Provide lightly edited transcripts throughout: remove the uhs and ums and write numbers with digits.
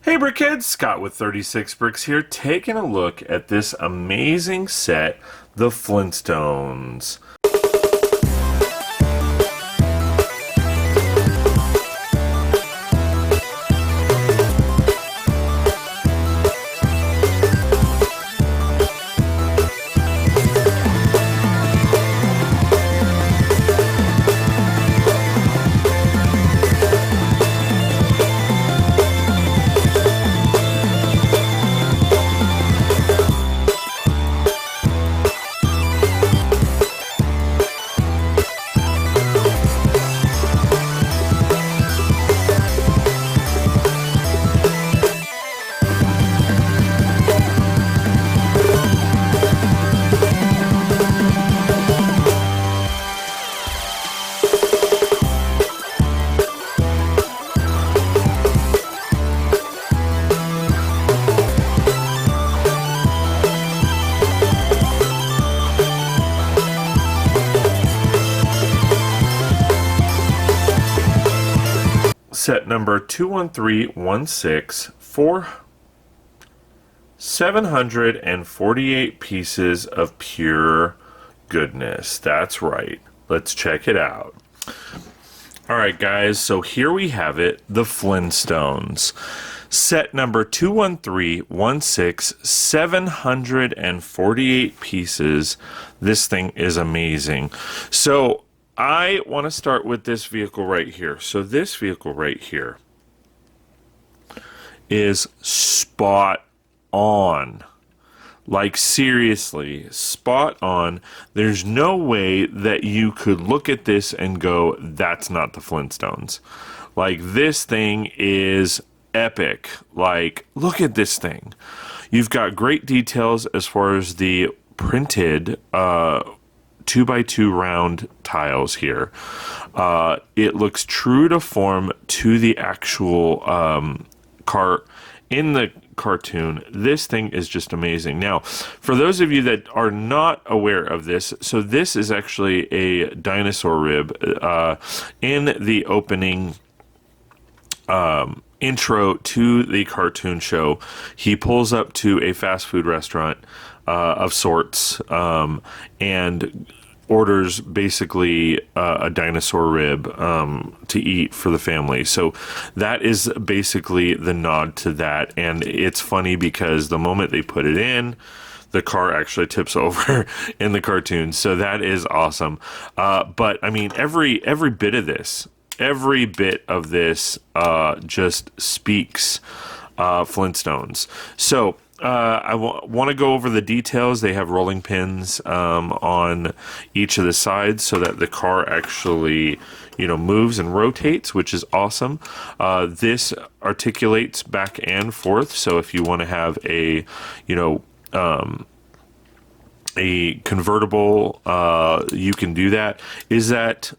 Hey Brick Kids, Scott with 36 Bricks here, taking a look at this amazing set, the Flintstones. Set number 21316 for 748 pieces of pure goodness. That's right. Let's check it out. Alright guys, so here we have it, the Flintstones. Set number 21316, 748 pieces. This thing is amazing. So I want to start with this vehicle right here. So this vehicle right here is spot on. Like seriously, spot on. There's no way that you could look at this and go, that's not the Flintstones. Like this thing is epic. Like, look at this thing. You've got great details as far as the printed 2x2 round tiles here. It looks true to form to the actual car in the cartoon. This thing is just amazing. Now, for those of you that are not aware of this, so this is actually a dinosaur rib in the opening intro to the cartoon show. He pulls up to a fast food restaurant of sorts and orders basically a dinosaur rib to eat for the family. So that is basically the nod to that. And it's funny because the moment they put it in, the car actually tips over in the cartoon. So that is awesome. But I mean, every bit of this, just speaks Flintstones. So I want to go over the details. They have rolling pins on each of the sides so that the car actually, moves and rotates, which is awesome. This articulates back and forth. So if you want to have a convertible, you can do that. Is that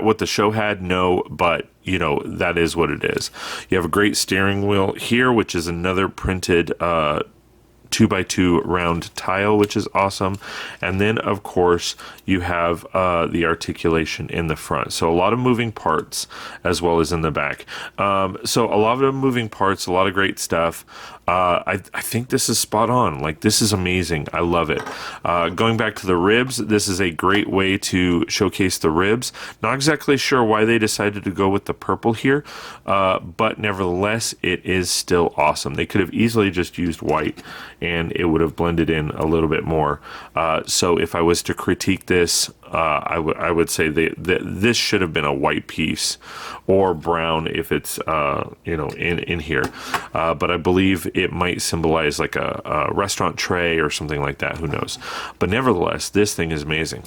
what the show had? No, but that is what it is. You have a great steering wheel here, which is another printed 2x2 round tile, which is awesome. And then of course you have the articulation in the front. So a lot of moving parts as well as in the back. So a lot of moving parts, a lot of great stuff. I think this is spot on. Like, this is amazing. I love it. Going back to the ribs, this is a great way to showcase the ribs. Not exactly sure why they decided to go with the purple here, but nevertheless, it is still awesome. They could have easily just used white and it would have blended in a little bit more. So if I was to critique this, I would say that this should have been a white piece or brown if it's in here. But I believe it might symbolize like a restaurant tray or something like that. Who knows? But nevertheless, this thing is amazing.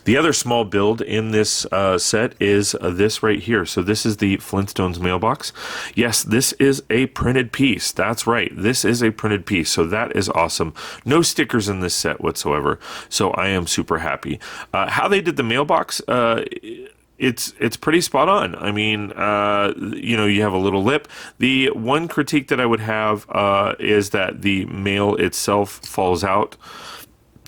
The other small build in this set is this right here. So this is the Flintstones Mailbox. Yes, this is a printed piece. That's right. This is a printed piece. So that is awesome. No stickers in this set whatsoever. So I am super happy. How they did the mailbox, it's pretty spot on. I mean, you have a little lip. The one critique that I would have is that the mail itself falls out.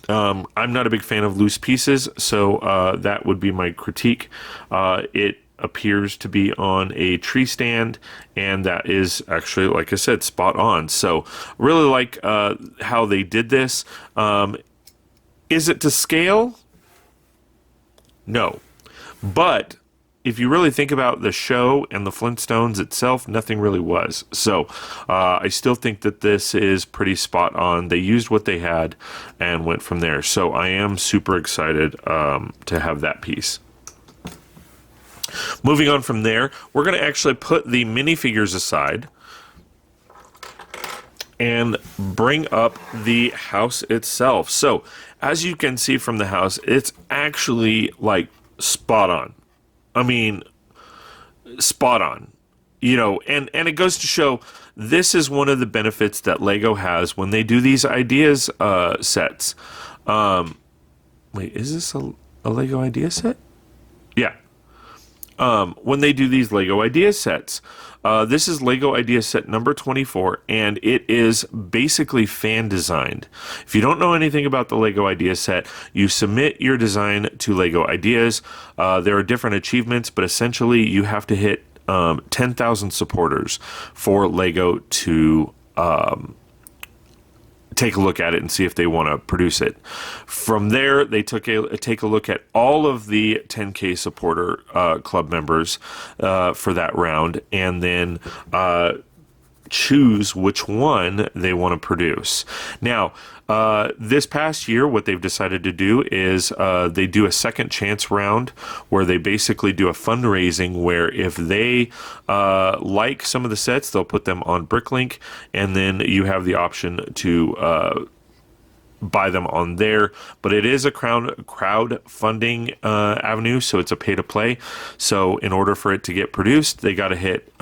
I'm not a big fan of loose pieces, so that would be my critique. It appears to be on a tree stand, and that is actually, like I said, spot on. So really like how they did this. Is it to scale? No. But if you really think about the show and the Flintstones itself, nothing really was. So I still think that this is pretty spot on. They used what they had and went from there. So I am super excited to have that piece. Moving on from there, we're going to actually put the minifigures aside and bring up the house itself. So as you can see from the house, it's actually like spot on. I mean, spot on, you know, and it goes to show this is one of the benefits that Lego has when they do these ideas sets. Wait, is this a Lego idea set? Yeah. When they do these Lego idea sets, this is Lego idea set number 24, and it is basically fan designed. If you don't know anything about the Lego idea set, you submit your design to Lego Ideas. There are different achievements, but essentially you have to hit 10,000 supporters for Lego to take a look at it and see if they want to produce it. From there, they take a look at all of the 10K supporter club members for that round, and then choose which one they want to produce. Now, this past year, what they've decided to do is they do a second chance round where they basically do a fundraising where if they like some of the sets, they'll put them on Bricklink, and then you have the option to buy them on there. But it is a crowdfunding avenue, so it's a pay to play. So in order for it to get produced, they got to hit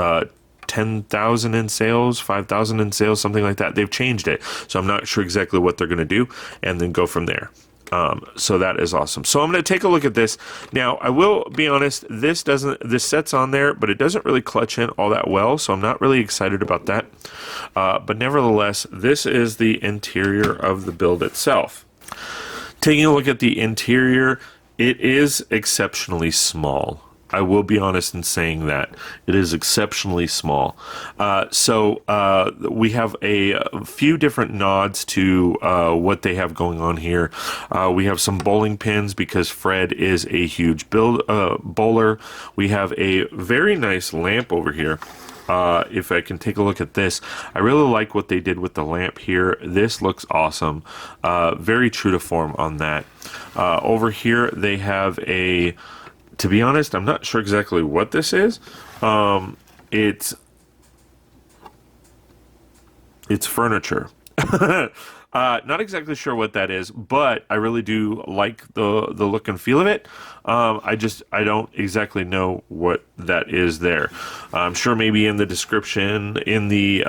10,000 in sales, 5,000 in sales, something like that. They've changed it, so I'm not sure exactly what they're going to do, and then go from there. So that is awesome. So I'm going to take a look at this. Now, I will be honest, this set's on there, but it doesn't really clutch in all that well, so I'm not really excited about that. But nevertheless, this is the interior of the build itself. Taking a look at the interior, it is exceptionally small. I will be honest in saying that. It is exceptionally small. So we have a few different nods to what they have going on here. We have some bowling pins because Fred is a huge bowler. We have a very nice lamp over here. If I can take a look at this, I really like what they did with the lamp here. This looks awesome. Very true to form on that. Over here, they have a... To be honest, I'm not sure exactly what this is. It's furniture. Not exactly sure what that is, but I really do like the look and feel of it. I don't exactly know what that is there. I'm sure maybe in the description, in the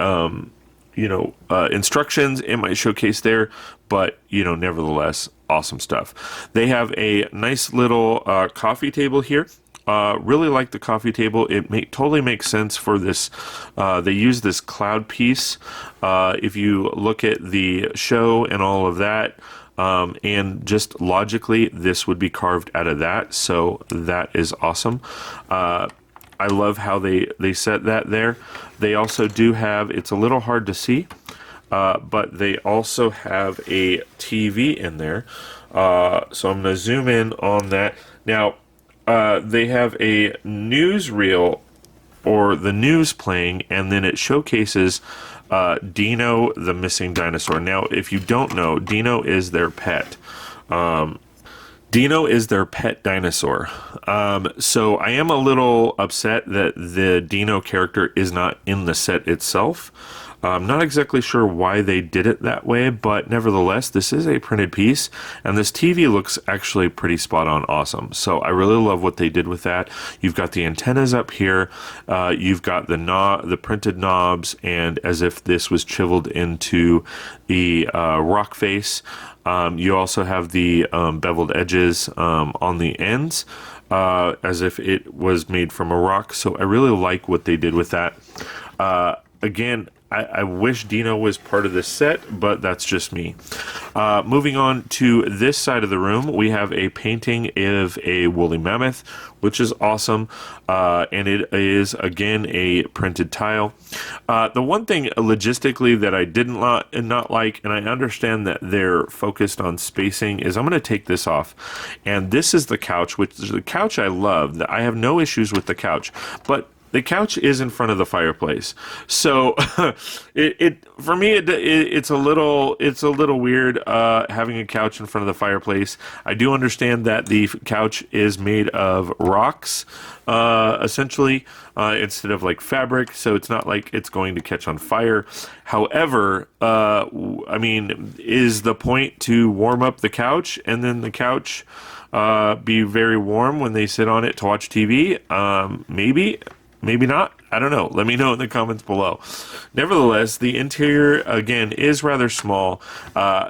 instructions, it might showcase there, but nevertheless, awesome stuff. They have a nice little coffee table here. Really like the coffee table. It totally makes sense for this. They use this cloud piece. If you look at the show and all of that, and just logically, this would be carved out of that. So that is awesome. I love how they set that there. They also do have, it's a little hard to see, but they also have a TV in there. So I'm going to zoom in on that. Now, they have a newsreel or the news playing, and then it showcases Dino, the missing dinosaur. Now, if you don't know, Dino is their pet. Dino is their pet dinosaur. So I am a little upset that the Dino character is not in the set itself. I'm not exactly sure why they did it that way, but nevertheless, this is a printed piece, and this TV looks actually pretty spot on awesome. So I really love what they did with that. You've got the antennas up here, you've got the printed knobs, and as if this was chiseled into the rock face. You also have the beveled edges on the ends, as if it was made from a rock. So I really like what they did with that. Again, I wish Dino was part of this set, but that's just me. Moving on to this side of the room, we have a painting of a woolly mammoth, which is awesome, and it is, again, a printed tile. The one thing logistically that I didn't not like, and I understand that they're focused on spacing, is I'm going to take this off. And this is the couch, which is the couch I love. I have no issues with the couch, but the couch is in front of the fireplace, so for me it's a little weird having a couch in front of the fireplace. I do understand that the couch is made of rocks, essentially, instead of like fabric, so it's not like it's going to catch on fire. However, I mean, is the point to warm up the couch and then the couch be very warm when they sit on it to watch TV? Maybe not. I don't know. Let me know in the comments below. Nevertheless, the interior, again, is rather small.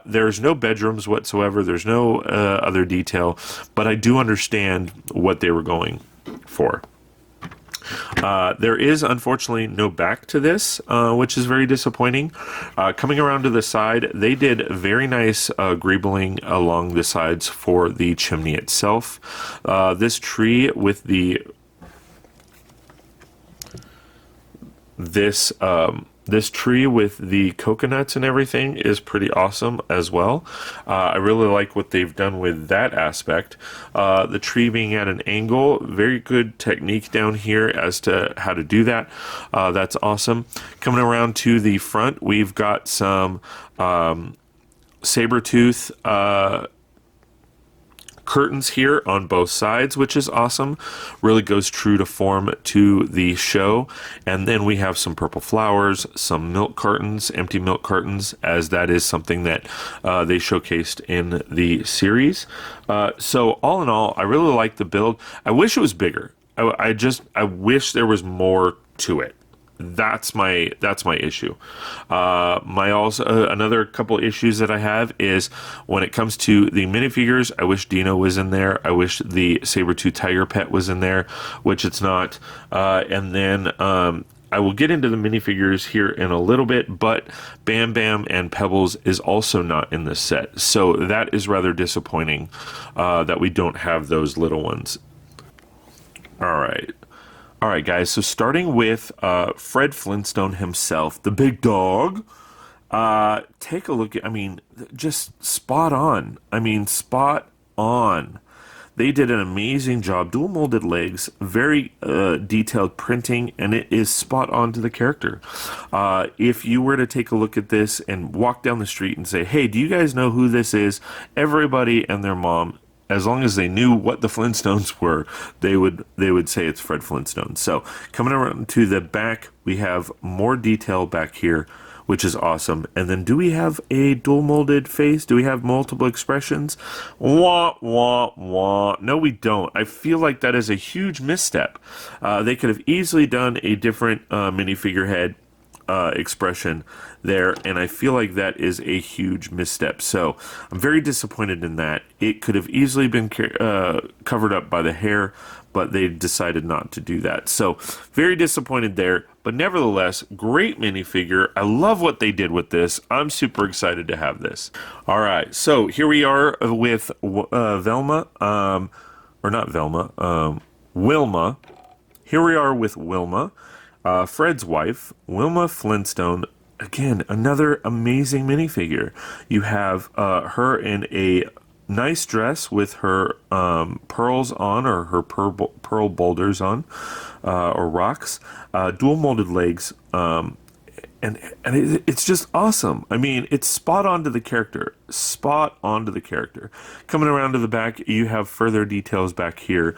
There's no bedrooms whatsoever. There's no other detail. But I do understand what they were going for. There is, unfortunately, no back to this, which is very disappointing. Coming around to the side, they did very nice greebling along the sides for the chimney itself. This tree with the... This tree with the coconuts and everything is pretty awesome as well. I really like what they've done with that aspect. The tree being at an angle, very good technique down here as to how to do that. That's awesome. Coming around to the front, we've got some saber-tooth curtains here on both sides, which is awesome. Really goes true to form to the show. And then we have some purple flowers, some milk cartons, empty milk cartons, as that is something that they showcased in the series. So all in all, I really like the build. I wish it was bigger. I wish there was more to it. That's my issue. Another couple issues that I have is when it comes to the minifigures, I wish Dino was in there. I wish the saber-tooth tiger pet was in there, which it's not. And then I will get into the minifigures here in a little bit, but Bam Bam and Pebbles is also not in this set. So that is rather disappointing that we don't have those little ones. All right, guys, so starting with Fred Flintstone himself, the big dog, take a look at, I mean, just spot on. Spot on. They did an amazing job. Dual molded legs, very detailed printing, and it is spot on to the character. If you were to take a look at this and walk down the street and say, hey, do you guys know who this is? Everybody and their mom, as long as they knew what the Flintstones were, they would say it's Fred Flintstone. So coming around to the back, we have more detail back here, which is awesome. And then do we have a dual molded face? Do we have multiple expressions? Wah, wah, wah. No, we don't. I feel like that is a huge misstep. They could have easily done a different minifigure head expression there, and I feel like that is a huge misstep. So I'm very disappointed in that. It could have easily been covered up by the hair, but they decided not to do that. So very disappointed there, but nevertheless, great minifigure. I love what they did with this. I'm super excited to have this. All right, so here we are with Velma, or not Velma, Wilma. Here we are with Wilma, Fred's wife, Wilma Flintstone. Again, another amazing minifigure. You have her in a nice dress with her pearls on, or her pearl boulders on, or rocks, dual molded legs, and it's just awesome. I mean, it's spot on to the character. Spot on to the character. Coming around to the back, you have further details back here.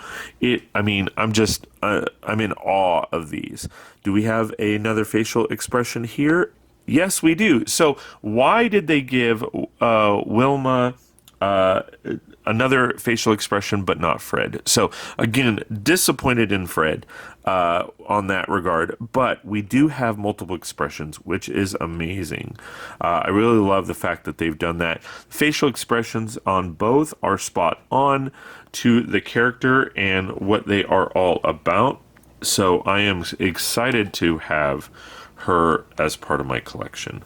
I'm in awe of these. Do we have another facial expression here? Yes, we do. So why did they give Wilma another facial expression but not Fred? So again, disappointed in Fred on that regard, but we do have multiple expressions, which is amazing. I really love the fact that they've done that. Facial expressions on both are spot on to the character and what they are all about. So I am excited to have her as part of my collection.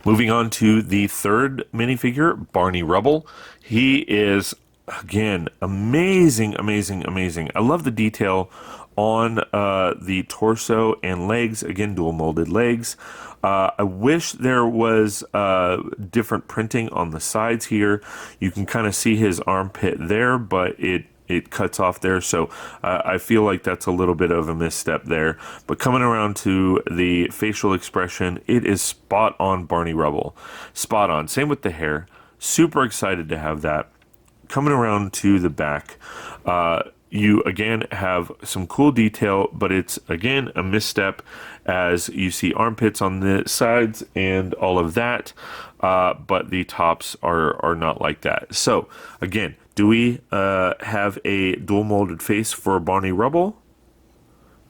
Moving on to the third minifigure, Barney Rubble. He is, again, amazing, amazing, amazing. I love the detail on the torso and legs. Again, dual molded legs. I wish there was different printing on the sides here. You can kind of see his armpit there, but it cuts off there, so I feel like that's a little bit of a misstep there. But coming around to the facial expression, it is spot on Barney Rubble. Spot on. Same with the hair. Super excited to have that. Coming around to the back, you again have some cool detail, but it's again a misstep as you see armpits on the sides and all of that, but the tops are not like that. So again, do we have a dual molded face for Barney Rubble?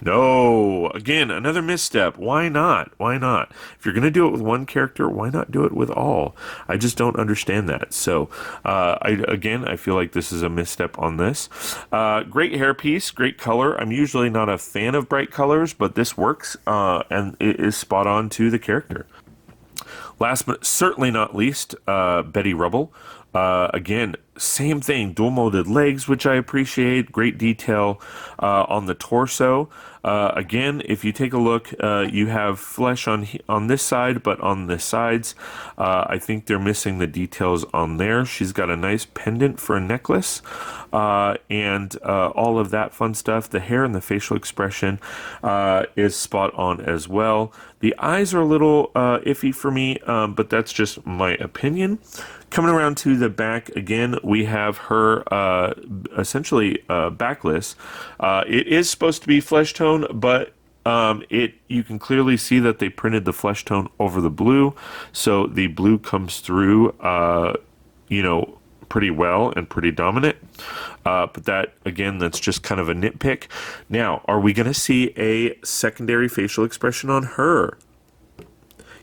No. Again, another misstep. Why not? Why not? If you're going to do it with one character, why not do it with all? I just don't understand that. So, I feel like this is a misstep on this. Great hairpiece, great color. I'm usually not a fan of bright colors, but this works, and it is spot on to the character. Last but certainly not least, Betty Rubble. Again, same thing, dual molded legs, which I appreciate. Great detail on the torso. Again, if you take a look, you have flesh on this side, but on the sides, I think they're missing the details on there. She's got a nice pendant for a necklace, and all of that fun stuff. The hair and the facial expression is spot on as well. The eyes are a little iffy for me, but that's just my opinion. Coming around to the back, again, we have her essentially backless. It is supposed to be flesh tone, but you can clearly see that they printed the flesh tone over the blue, so the blue comes through, pretty well and pretty dominant. But that, again, that's just kind of a nitpick. Now, are we going to see a secondary facial expression on her?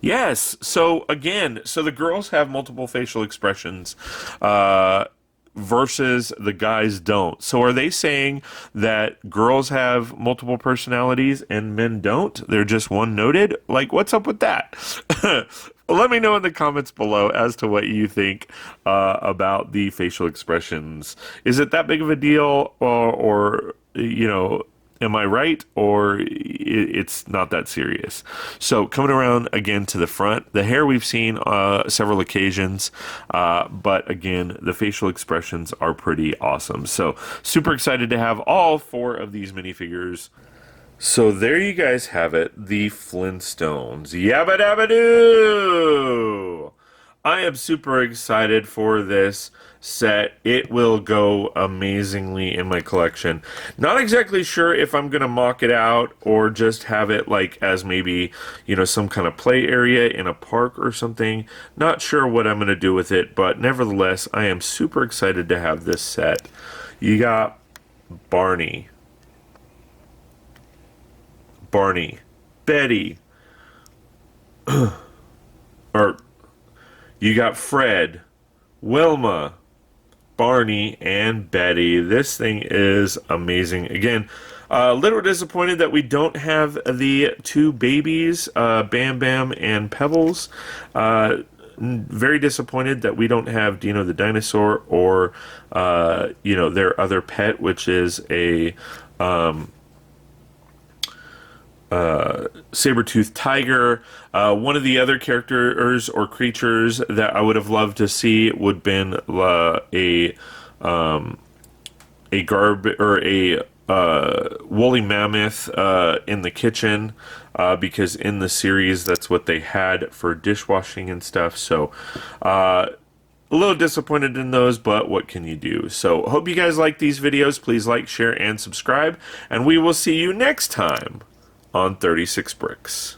Yes. So again, the girls have multiple facial expressions versus the guys don't. So are they saying that girls have multiple personalities and men don't? They're just one-noted? Like, what's up with that? Let me know in the comments below as to what you think about the facial expressions. Is it that big of a deal, or am I right, or it's not that serious? So coming around again to the front, the hair we've seen several occasions, but again, the facial expressions are pretty awesome. So super excited to have all 4 of these minifigures. So there you guys have it, the Flintstones. Yabba dabba doo! I am super excited for this set. It will go amazingly in my collection. Not exactly sure if I'm going to mock it out or just have it like as maybe, some kind of play area in a park or something. Not sure what I'm going to do with it, but nevertheless, I am super excited to have this set. You got Barney, Betty, or you got Fred, Wilma, Barney, and Betty. This thing is amazing. Again, a little disappointed that we don't have the 2 babies, Bam Bam and Pebbles. Very disappointed that we don't have Dino the dinosaur or, their other pet, which is a saber-toothed tiger. One of the other characters or creatures that I would have loved to see would have been a woolly mammoth in the kitchen, because in the series that's what they had for dishwashing and stuff. So a little disappointed in those, but what can you do? So hope you guys like these videos. Please like, share, and subscribe, and we will see you next time on 36 Bricks.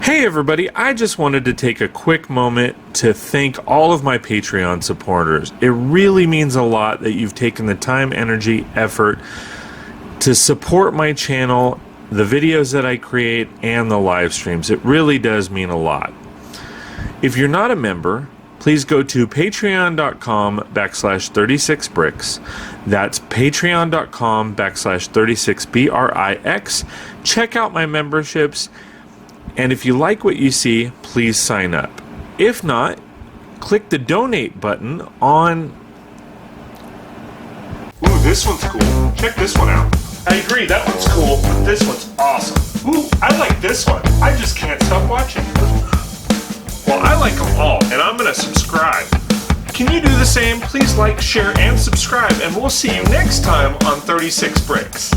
Hey everybody, I just wanted to take a quick moment to thank all of my Patreon supporters. It really means a lot that you've taken the time, energy, effort to support my channel, the videos that I create, and the live streams. It really does mean a lot. If you're not a member, please go to patreon.com/36brix. That's patreon.com/36brix. Check out my memberships, and if you like what you see, please sign up. If not, click the donate button on... Ooh, this one's cool. Check this one out. I agree, that one's cool, but this one's awesome. Ooh, I like this one. I just can't stop watching. Well, I like them all, and I'm gonna subscribe. Can you do the same? Please like, share, and subscribe, and we'll see you next time on 36 Brix.